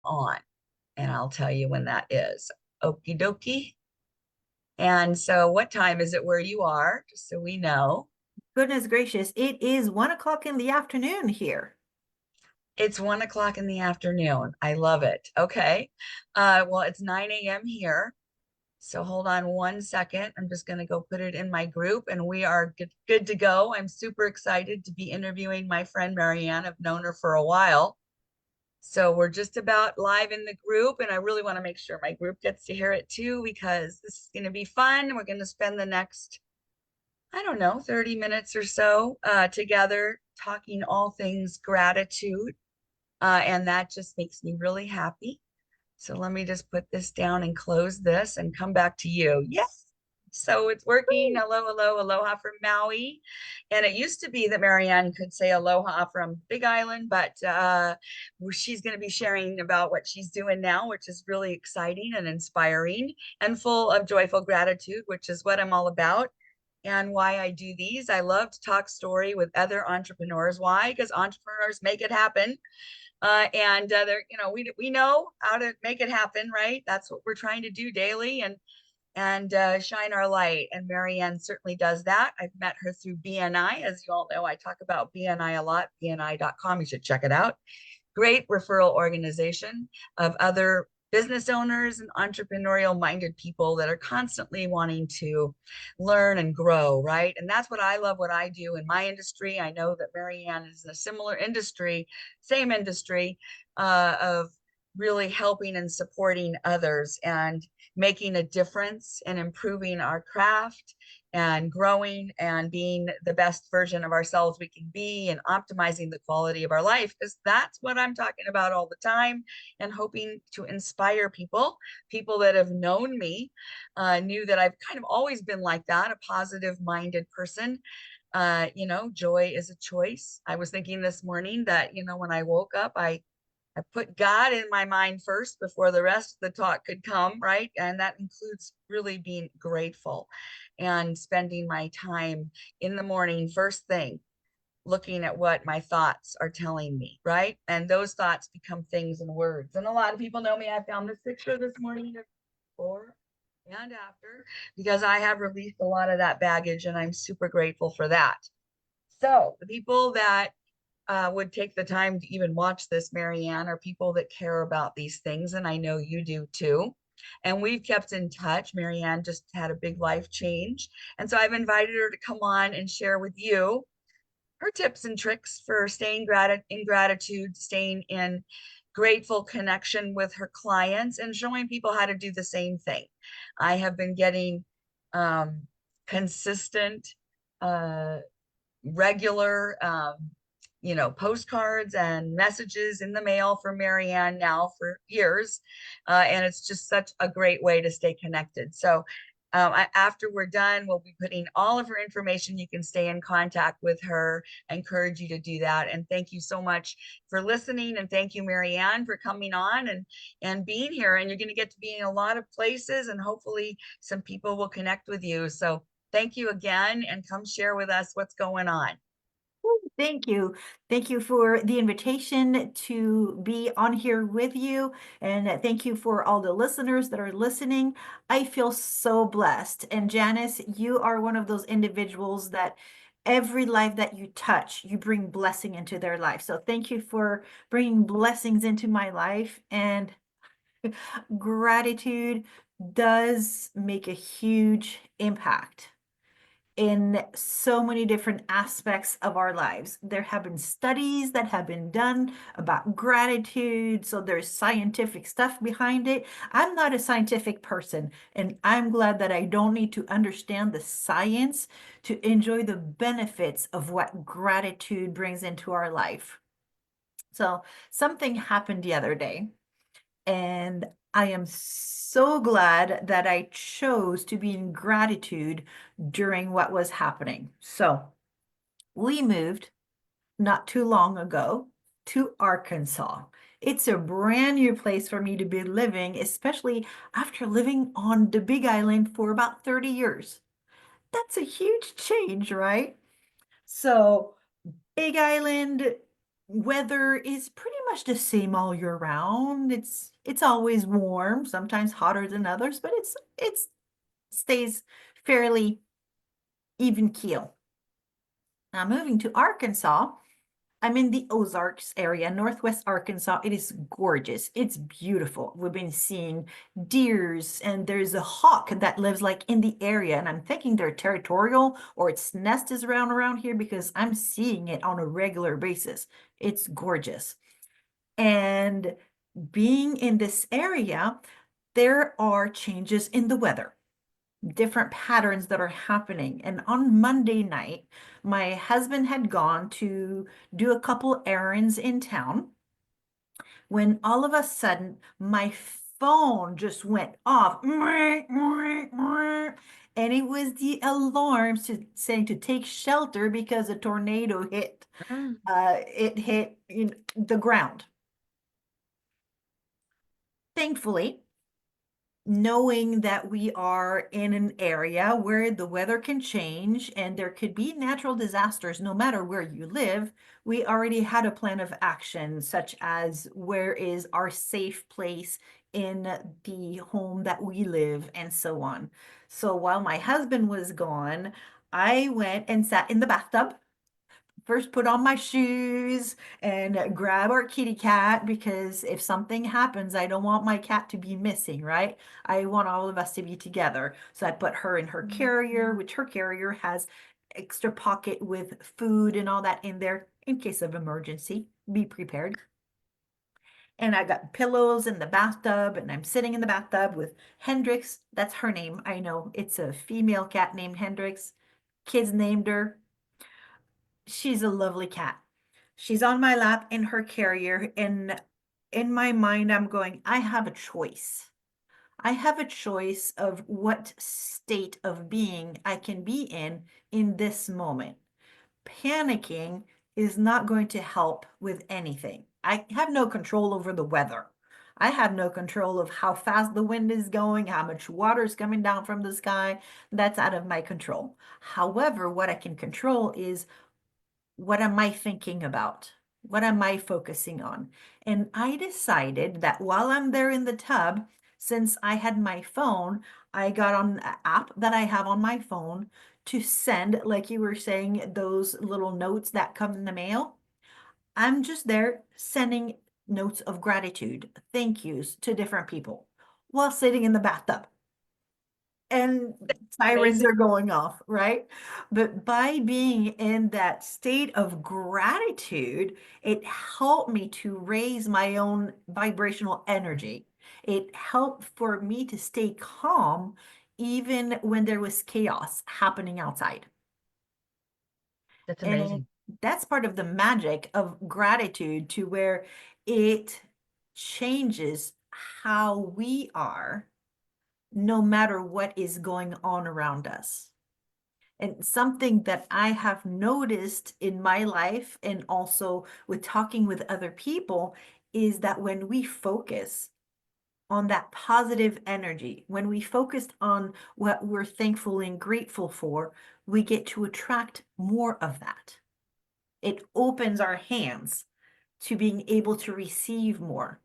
on, and I'll tell you when that is. Okie dokie. And so what time is it where you are, just so we know? Goodness gracious, it is 1 o'clock in the afternoon here. It's 1 o'clock in the afternoon. I love it. Okay. Well, it's 9 a.m. here. So hold on 1 second. I'm just going to go put it in my group and we are good to go. I'm super excited to be interviewing my friend Marianne. I've known her for a while. So we're just about live in the group, and I really want to make sure my group gets to hear it too, because this is going to be fun. We're going to spend the next, I don't know, 30 minutes or so together talking all things gratitude. And that just makes me really happy. So let me just put this down and close this and come back to you. Yes. So it's working. Hello, hello, aloha from Maui. And it used to be that Marianne could say aloha from Big Island, but she's going to be sharing about what she's doing now, which is really exciting and inspiring and full of joyful gratitude, which is what I'm all about and why I do these. I love to talk story with other entrepreneurs. Why? Because entrepreneurs make it happen. And they're, we know how to make it happen, right? That's what we're trying to do daily and shine our light. And Marianne certainly does that. I've met her through BNI. As you all know, I talk about BNI a lot, bni.com. You should check it out. Great referral organization of other business owners and entrepreneurial minded people that are constantly wanting to learn and grow, right? And that's what I love what I do in my industry. I know that Marianne is in a similar industry, same industry, of really helping and supporting others and making a difference and improving our craft and growing and being the best version of ourselves we can be and optimizing the quality of our life, because that's what I'm talking about all the time, and hoping to inspire people that have known me, knew that I've kind of always been like that, a positive minded person. Joy is a choice. I was thinking this morning that, when I woke up, I put God in my mind first before the rest of the talk could come, right? And that includes really being grateful and spending my time in the morning, first thing, looking at what my thoughts are telling me, right? And those thoughts become things and words. And a lot of people know me. I found this picture this morning of before and after, because I have released a lot of that baggage and I'm super grateful for that. So the people that would take the time to even watch this, Marianne, are people that care about these things. And I know you do too. And we've kept in touch. Marianne just had a big life change. And so I've invited her to come on and share with you her tips and tricks for staying in gratitude, staying in grateful connection with her clients, and showing people how to do the same thing. I have been getting um, consistent, uh, regular postcards and messages in the mail from Marianne now for years. And it's just such a great way to stay connected. So after we're done, we'll be putting all of her information. You can stay in contact with her. I encourage you to do that. And thank you so much for listening. And thank you, Marianne, for coming on and being here. And you're going to get to be in a lot of places, and hopefully some people will connect with you. So thank you again, and come share with us what's going on. Thank you. Thank you for the invitation to be on here with you. And thank you for all the listeners that are listening. I feel so blessed. And Janice, you are one of those individuals that every life that you touch, you bring blessing into their life. So thank you for bringing blessings into my life. And gratitude does make a huge impact in so many different aspects of our lives. There have been studies that have been done about gratitude, so there's scientific stuff behind it. I'm not a scientific person, and I'm glad that I don't need to understand the science to enjoy the benefits of what gratitude brings into our life. So, something happened the other day, and I am so glad that I chose to be in gratitude during what was happening. So we moved not too long ago to Arkansas. It's a brand new place for me to be living, especially after living on the Big Island for about 30 years. That's a huge change, right? So, Big Island, weather is pretty much the same all year round. It's always warm, sometimes hotter than others, but it's stays fairly even keel. Now moving to Arkansas, I'm in the Ozarks area, Northwest Arkansas. It is gorgeous. It's beautiful. We've been seeing deers, and there's a hawk that lives like in the area. And I'm thinking they're territorial or its nest is around here because I'm seeing it on a regular basis. It's gorgeous. And being in this area, there are changes in the weather, different patterns that are happening. And on Monday night, my husband had gone to do a couple errands in town when all of a sudden my phone just went off. And it was the alarms saying to take shelter because a tornado hit. Mm. It hit the ground. Thankfully, knowing that we are in an area where the weather can change and there could be natural disasters no matter where you live, we already had a plan of action, such as where is our safe place in the home that we live, and so on. So while my husband was gone, I went and sat in the bathtub, first put on my shoes and grab our kitty cat, because if something happens, I don't want my cat to be missing, right? I want all of us to be together. So I put her in her carrier, which her carrier has extra pocket with food and all that in there in case of emergency. Be prepared. And I got pillows in the bathtub, and I'm sitting in the bathtub with Hendrix. That's her name. I know it's a female cat named Hendrix. Kids named her. She's a lovely cat. She's on my lap in her carrier, and in my mind, I'm going, I have a choice. I have a choice of what state of being I can be in this moment. Panicking is not going to help with anything. I have no control over the weather. I have no control of how fast the wind is going, how much water is coming down from the sky. That's out of my control. However, what I can control is, what am I thinking about? What am I focusing on? And I decided that while I'm there in the tub, since I had my phone, I got on an app that I have on my phone to send, like you were saying, those little notes that come in the mail. I'm just there sending notes of gratitude, thank yous to different people while sitting in the bathtub, and sirens Amazing. are going off, right? But by being in that state of gratitude, it helped me to raise my own vibrational energy. It helped for me to stay calm even when there was chaos happening outside. That's And amazing. that's part of the magic of gratitude, to where it changes how we are no matter what is going on around us. And something that I have noticed in my life and also with talking with other people is that when we focus on that positive energy, when we focus on what we're thankful and grateful for, we get to attract more of that. It opens our hands to being able to receive more.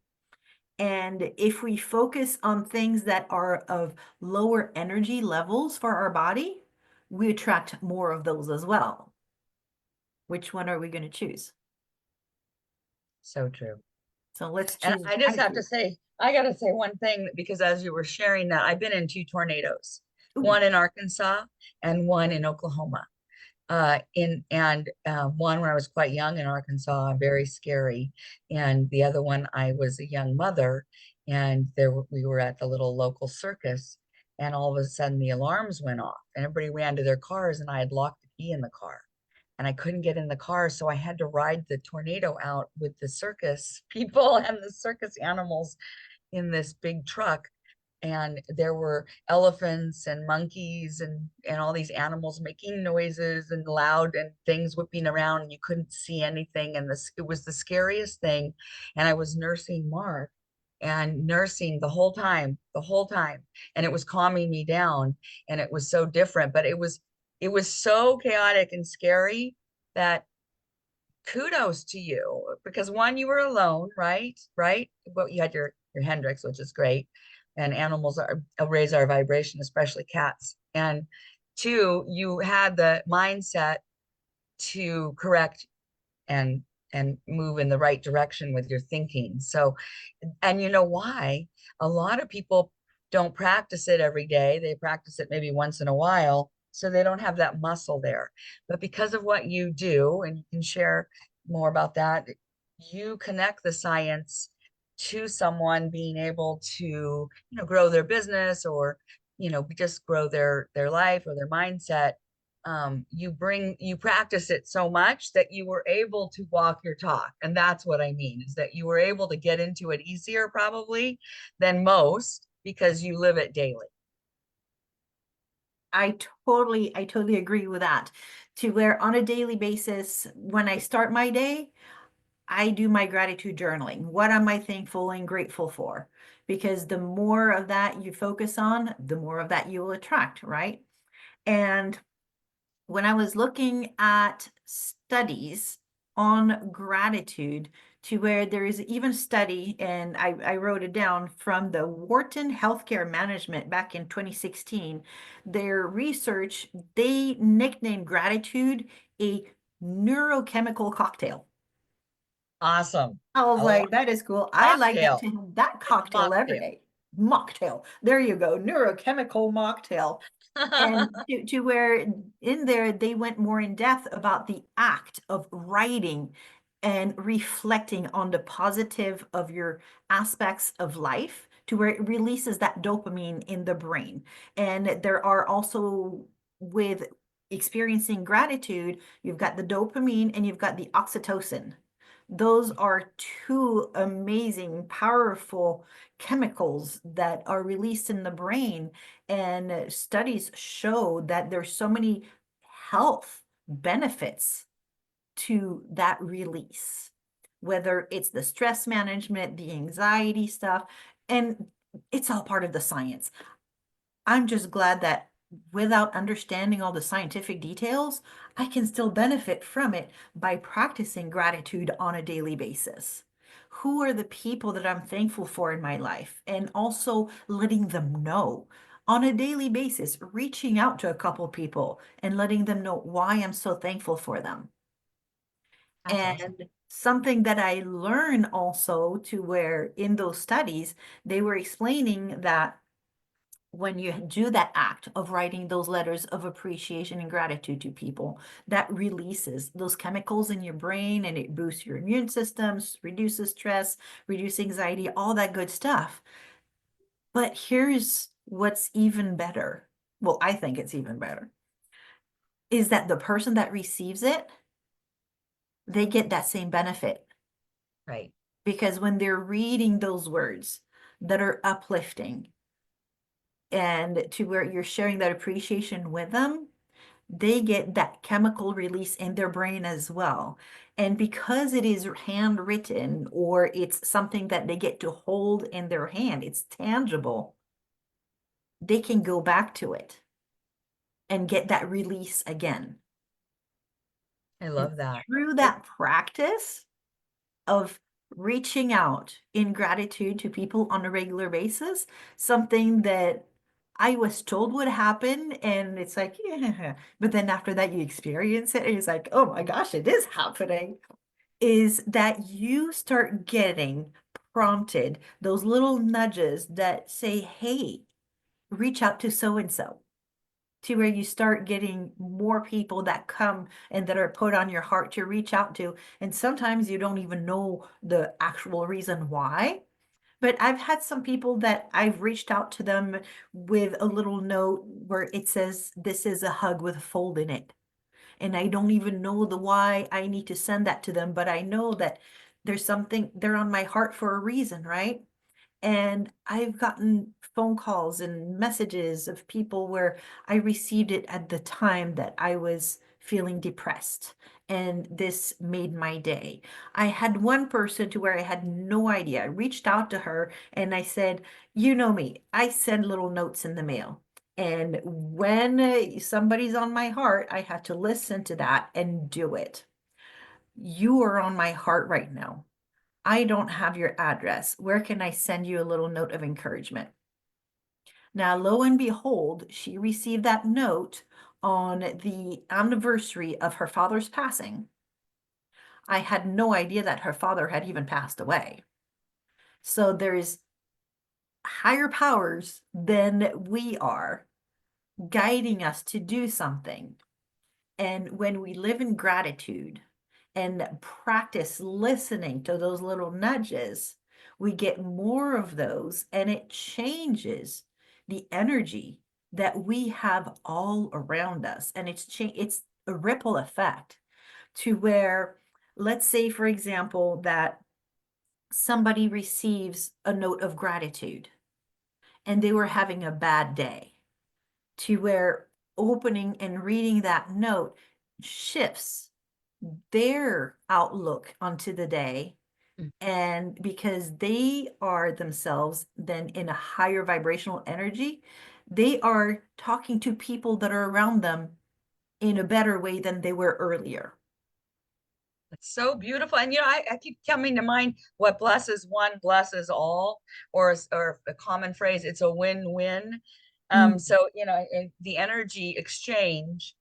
And if we focus on things that are of lower energy levels for our body, we attract more of those as well. Which one are we going to choose? So true. So let's And choose I just have to gratitude. say, I got to say one thing, because as you were sharing that, I've been in two tornadoes, Ooh, one in Arkansas and one in Oklahoma. In and One when I was quite young in Arkansas, very scary, and the other one I was a young mother, and we were at the little local circus, and all of a sudden the alarms went off, and everybody ran to their cars, and I had locked the key in the car, and I couldn't get in the car, so I had to ride the tornado out with the circus people and the circus animals in this big truck, and there were elephants and monkeys and all these animals making noises and loud and things whipping around, and you couldn't see anything, and this it was the scariest thing. And I was nursing Mark, and nursing the whole time, and it was calming me down, and it was so different, but it was so chaotic and scary that kudos to you because one, you were alone, right? Right. But you had your Hendrix, which is great. And animals are raise our vibration, especially cats. And two, you had the mindset to correct and move in the right direction with your thinking. So, and you know why? A lot of people don't practice it every day. They practice it maybe once in a while, so they don't have that muscle there. But because of what you do, and you can share more about that, you connect the science to someone being able to, grow their business or, just grow their life or their mindset. You practice it so much that you were able to walk your talk. And that's what I mean, is that you were able to get into it easier probably than most because you live it daily. I totally agree with that. To where on a daily basis, when I start my day, I do my gratitude journaling. What am I thankful and grateful for? Because the more of that you focus on, the more of that you will attract, right? And when I was looking at studies on gratitude, to where there is even study, and I wrote it down from the Wharton Healthcare Management back in 2016, their research, they nicknamed gratitude a neurochemical cocktail. Awesome. I was I love like, that is cool. I like that mocktail. to have that It's a cocktail every mocktail. day. Mocktail. There you go. Neurochemical mocktail. And to where in there they went more in depth about the act of writing and reflecting on the positive of your aspects of life, to where it releases that dopamine in the brain. And there are also, with experiencing gratitude, you've got the dopamine and you've got the oxytocin. Those are two amazing, powerful chemicals that are released in the brain. And studies show that there's so many health benefits to that release, whether it's the stress management, the anxiety stuff, and it's all part of the science. I'm just glad that without understanding all the scientific details, I can still benefit from it by practicing gratitude on a daily basis. Who are the people that I'm thankful for in my life? And also letting them know on a daily basis, reaching out to a couple people and letting them know why I'm so thankful for them. That's awesome. And something that I learned also, to where in those studies, they were explaining that when you do that act of writing those letters of appreciation and gratitude to people, that releases those chemicals in your brain and it boosts your immune systems, reduces stress, reduces anxiety, all that good stuff. But here's what's even better. Well, I think it's even better, is that the person that receives it, they get that same benefit, Right. because when they're reading those words that are uplifting, and to where you're sharing that appreciation with them, they get that chemical release in their brain as well. And because it is handwritten, or it's something that they get to hold in their hand, it's tangible, they can go back to it and get that release again. I And love that. through It, that practice of reaching out in gratitude to people on a regular basis, something that I was told would happen, and it's like, yeah, but then after that you experience it, and it's like, oh my gosh, it is happening. Is that you start getting prompted those little nudges that say, hey, reach out to so and so, to where you start getting more people that come and that are put on your heart to reach out to. And sometimes you don't even know the actual reason why. But I've had some people that I've reached out to them with a little note where it says, this is a hug with a fold in it. And I don't even know the why I need to send that to them, but I know that there's something, they're on my heart for a reason, right? And I've gotten phone calls and messages of people where I received it at the time that I was feeling depressed. And this made my day. I had one person to where I had no idea. I reached out to her and I said, you know me, I send little notes in the mail. And when somebody's on my heart, I have to listen to that and do it. You are on my heart right now. I don't have your address. Where can I send you a little note of encouragement? Now, lo and behold, she received that note on the anniversary of her father's passing. I had no idea that her father had even passed away. So there's higher powers than we are guiding us to do something. And when we live in gratitude and practice listening to those little nudges, we get more of those, and it changes the energy that we have all around us. And it's a ripple effect to where, let's say, for example, that somebody receives a note of gratitude and they were having a bad day, to where opening and reading that note shifts their outlook onto the day. Mm. And because they are themselves then in a higher vibrational energy, they are talking to people that are around them in a better way than they were earlier. It's so beautiful. And I keep coming to mind, what blesses one blesses all, or a common phrase, it's a win-win. Mm. So, the energy exchange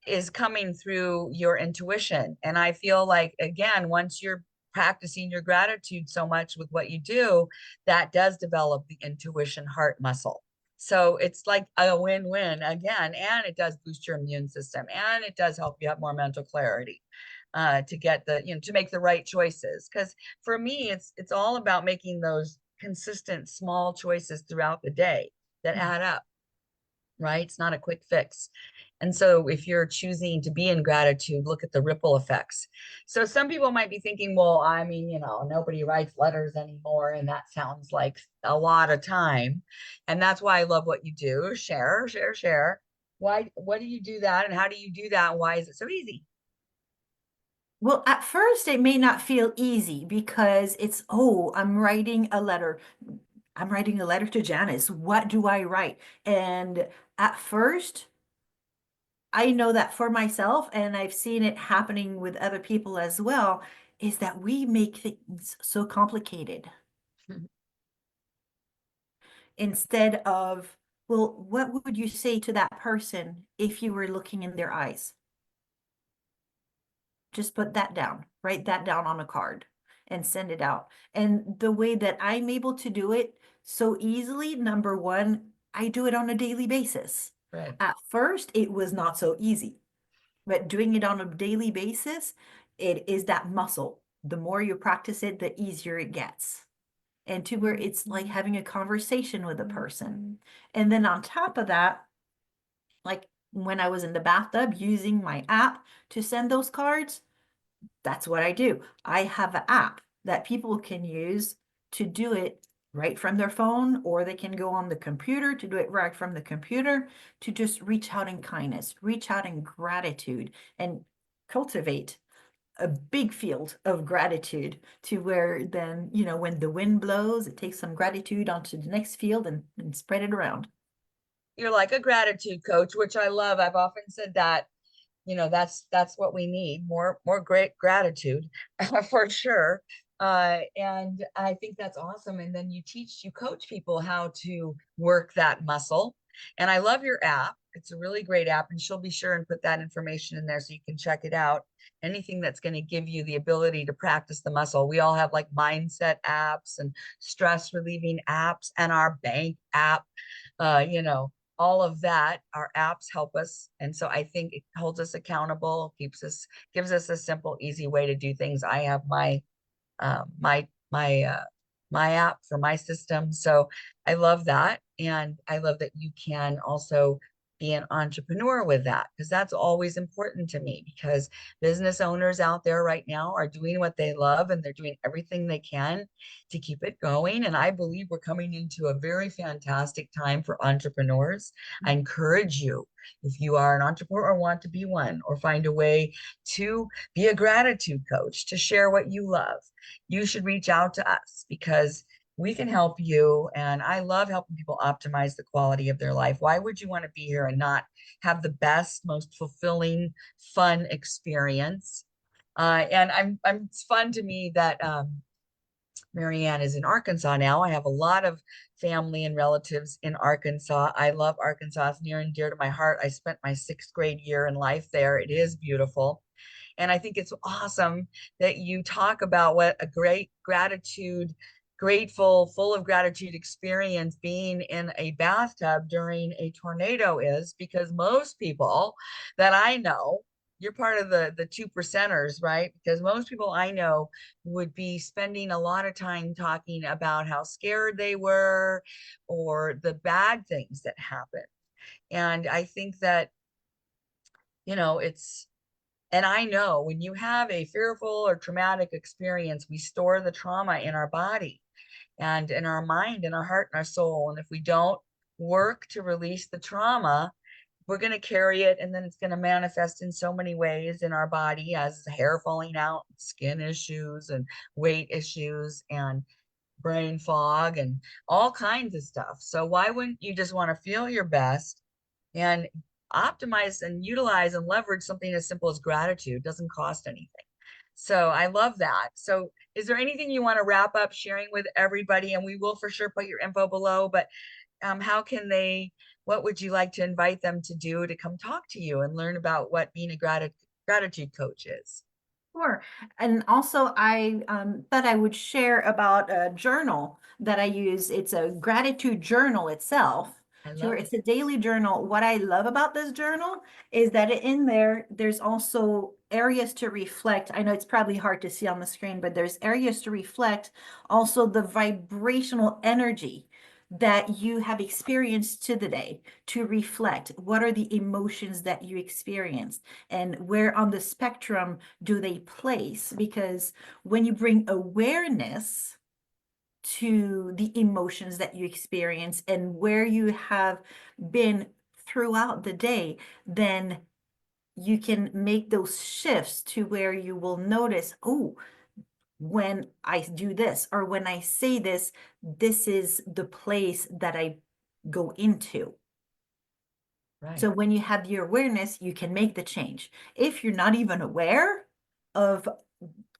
is coming through your intuition. And I feel like, again, once you're practicing your gratitude so much with what you do, that does develop the intuition heart muscle. So it's like a win-win again, and it does boost your immune system, and it does help you have more mental clarity, to get to make the right choices. Because for me, it's all about making those consistent small choices throughout the day that add up, right? It's not a quick fix. And so if you're choosing to be in gratitude, look at the ripple effects. So some people might be thinking, well, I mean, nobody writes letters anymore, and that sounds like a lot of time. And that's why I love what you do. Share, share, share. What do you do that? And how do you do that? And why is it so easy? Well, at first, it may not feel easy because it's, oh, I'm writing a letter. I'm writing a letter to Janice. What do I write? And at first, I know that for myself, and I've seen it happening with other people as well, is that we make things so complicated instead of, well, what would you say to that person if you were looking in their eyes? Just put that down, write that down on a card and send it out. And the way that I'm able to do it so easily, number one, I do it on a daily basis. Right. At first, it was not so easy, but doing it on a daily basis, it is that muscle. The more you practice it, the easier it gets. And to where it's like having a conversation with a person. And then on top of that, like when I was in the bathtub using my app to send those cards, that's what I do. I have an app that people can use to do it right from their phone, or they can go on the computer to do it right from the computer, to just reach out in kindness, reach out in gratitude, and cultivate a big field of gratitude, to where then, when the wind blows, it takes some gratitude onto the next field and spread it around. You're like a gratitude coach, which I love. I've often said that, that's what we need, more great gratitude, for sure. And I think that's awesome. And then you coach people how to work that muscle. And I love your app. It's a really great app, and she'll be sure and put that information in there so you can check it out. Anything that's going to give you the ability to practice the muscle. We all have like mindset apps and stress relieving apps and our bank app, all of that. Our apps help us, and so I think it holds us accountable, gives us a simple, easy way to do things. I have my app for my system. So I love that. And I love that you can also be an entrepreneur with that, because that's always important to me, because business owners out there right now are doing what they love, and they're doing everything they can to keep it going. And I believe we're coming into a very fantastic time for entrepreneurs. I encourage you, if you are an entrepreneur or want to be one, or find a way to be a gratitude coach, to share what you love, you should reach out to us, because we can help you. And I love helping people optimize the quality of their life. Why would you want to be here and not have the best, most fulfilling, fun experience? And it's fun to me that Marianne is in Arkansas now. I have a lot of family and relatives in Arkansas. I love Arkansas. It's near and dear to my heart. I spent my sixth grade year in life there. It is beautiful. And I think it's awesome that you talk about what a great gratitude, grateful, full of gratitude experience being in a bathtub during a tornado is, because most people that I know, you're part of the 2%ers, right? Because most people I know would be spending a lot of time talking about how scared they were or the bad things that happen. And I think that, it's and I know when you have a fearful or traumatic experience, we store the trauma in our body and in our mind, in our heart, and our soul. And if we don't work to release the trauma, we're going to carry it, and then it's going to manifest in so many ways in our body as hair falling out, skin issues, and weight issues, and brain fog, and all kinds of stuff. So why wouldn't you just want to feel your best and optimize and utilize and leverage something as simple as gratitude? It doesn't cost anything. So I love that. So is there anything you want to wrap up sharing with everybody? And we will for sure put your info below, but how can what would you like to invite them to do to come talk to you and learn about what being a gratitude coach is? Sure. And also, I thought I would share about a journal that I use. It's a gratitude journal itself. I Sure, love it. it's a daily journal. What I love about this journal is that in there, there's also areas to reflect. I know it's probably hard to see on the screen, but there's areas to reflect also the vibrational energy that you have experienced to the day, to reflect what are the emotions that you experienced and where on the spectrum do they place? Because when you bring awareness to the emotions that you experience and where you have been throughout the day, then you can make those shifts to where you will notice, oh, when I do this or when I say this, this is the place that I go into. So Right. when you have the awareness, you can make the change. If you're not even aware of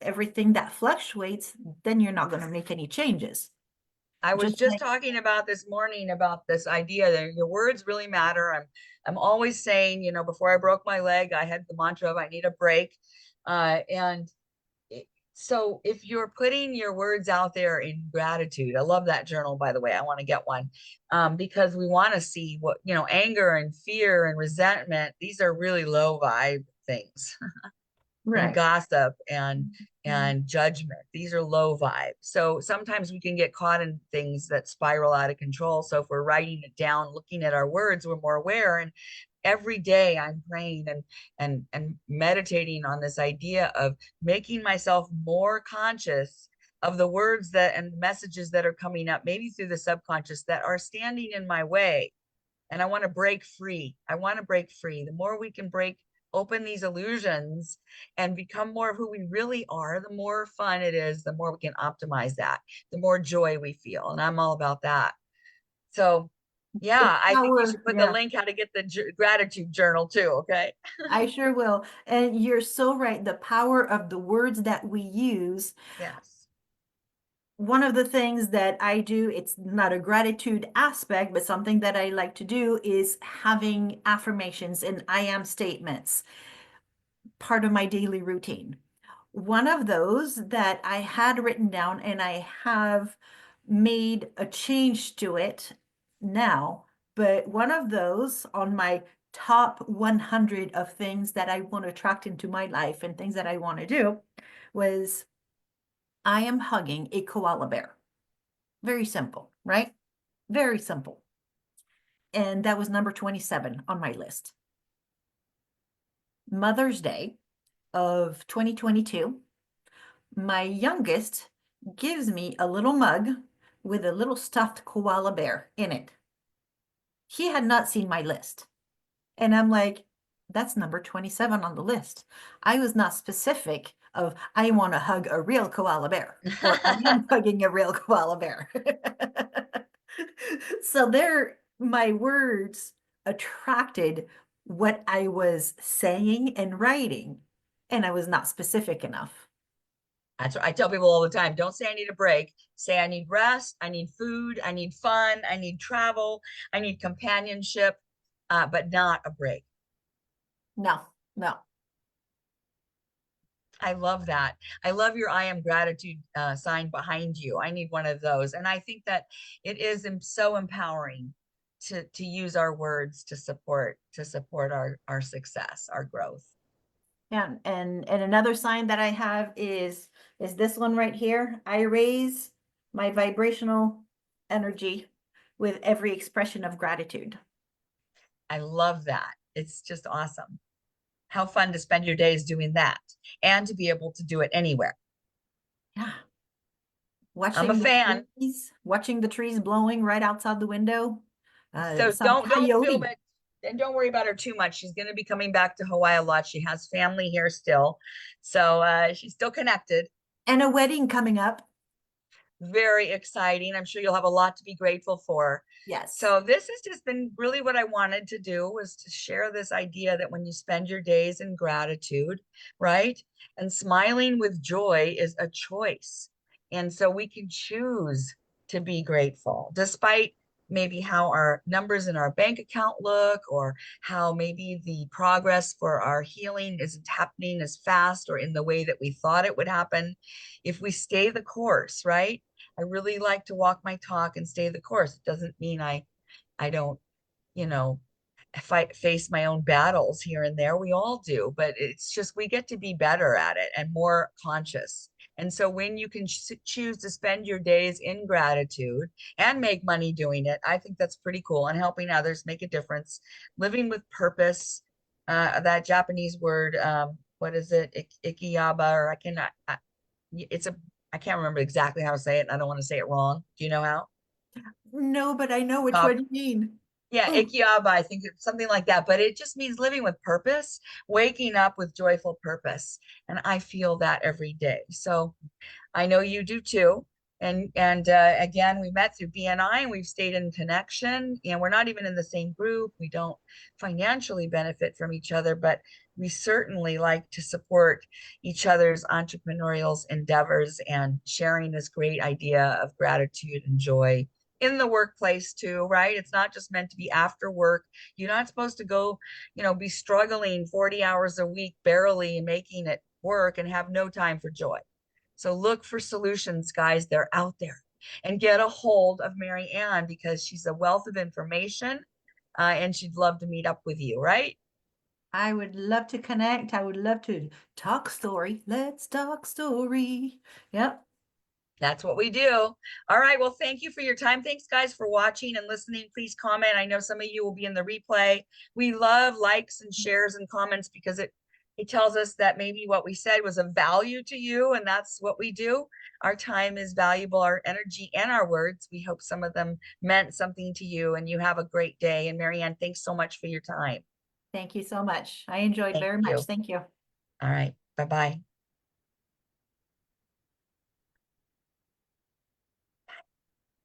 everything that fluctuates, then you're not going to make any changes. I was Just just like, talking about this morning about this idea that your words really matter. I'm always saying, before I broke my leg, I had the mantra of I need a break. And so if you're putting your words out there in gratitude, I love that journal, by the way. I want to get one, because we want to see what, anger and fear and resentment, these are really low vibe things. And right. gossip and judgment. These are low vibe. So sometimes we can get caught in things that spiral out of control. So if we're writing it down, looking at our words, we're more aware. And every day I'm praying and meditating on this idea of making myself more conscious of the words that and messages that are coming up, maybe through the subconscious, that are standing in my way. And I want to break free. I want to break free. The more we can break open these illusions and become more of who we really are, the more fun it is, the more we can optimize that, the more joy we feel. And I'm all about that. So, The yeah, I think you power, should put the yeah, link how to get the gratitude journal too. Okay. I sure will. And you're so right. The power of the words that we use. Yes. One of the things that I do, it's not a gratitude aspect, but something that I like to do is having affirmations and I am statements, part of my daily routine. One of those that I had written down and I have made a change to it now, but one of those on my top 100 of things that I want to attract into my life and things that I want to do was I am hugging a koala bear. Very simple, right? Very simple. And that was number 27 on my list. Mother's Day of 2022, my youngest gives me a little mug with a little stuffed koala bear in it. He had not seen my list. And I'm like, that's number 27 on the list. I was not specific of I want to hug a real koala bear or I am hugging a real koala bear. So there, my words attracted what I was saying and writing. And I was not specific enough. That's what I tell people all the time. Don't say I need a break. Say I need rest, I need food, I need fun, I need travel, I need companionship, but not a break. No, no. I love that. I love your I am gratitude sign behind you. I need one of those. And I think that it is so empowering to use our words to support our success, our growth. Yeah, and another sign that I have is this one right here. I raise my vibrational energy with every expression of gratitude. I love that. It's just awesome. How fun to spend your days doing that and to be able to do it anywhere. Yeah. I'm a fan. Watching the trees blowing right outside the window. So Some don't feel coyote bad and don't worry about her too much. She's going to be coming back to Hawaii a lot. She has family here still. So she's still connected. and a wedding coming up. Very exciting. I'm sure you'll have a lot to be grateful for. Yes. So this has just been really what I wanted to do, was to share this idea that when you spend your days in gratitude, right? And smiling with joy is a choice. And so we can choose to be grateful despite maybe how our numbers in our bank account look, or how maybe the progress for our healing isn't happening as fast or in the way that we thought it would happen. If we stay the course, right? I really like to walk my talk and stay the course. It doesn't mean I don't, you know, fight face my own battles here and there. We all do, but it's just we get to be better at it and more conscious. And so when you can choose to spend your days in gratitude and make money doing it, I think that's pretty cool. And helping others make a difference, living with purpose. That Japanese word, what is it? Ikiyaba, or I cannot. It's a I can't remember exactly how to say it, and I don't want to say it wrong. Do you know how? No, but I know which Uh, one you mean. yeah, Oh, Ikiaba, I think it's something like that, but it just means living with purpose, waking up with joyful purpose. And I feel that every day. So I know you do too. And again, we met through BNI and we've stayed in connection. And we're not even in the same group. We don't financially benefit from each other, but we certainly like to support each other's entrepreneurial endeavors and sharing this great idea of gratitude and joy in the workplace too, right? It's not just meant to be after work. You're not supposed to go, be struggling 40 hours a week, barely making it work and have no time for joy. So look for solutions, guys. They're out there. And get a hold of Mary Ann because she's a wealth of information, and she'd love to meet up with you, right? I would love to connect. I would love to talk story. Let's talk story. Yep. That's what we do. All right. Well, thank you for your time. Thanks, guys, for watching and listening. Please comment. I know some of you will be in the replay. We love likes and shares and comments because it tells us that maybe what we said was of value to you, and that's what we do. Our time is valuable, our energy and our words. We hope some of them meant something to you, and you have a great day. And Marianne, thanks so much for your time. Thank you so much. I enjoyed Thank very you. much. Thank you. All right. Bye-bye.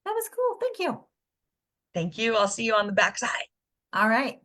That was cool. Thank you. Thank you. I'll see you on the backside. All right.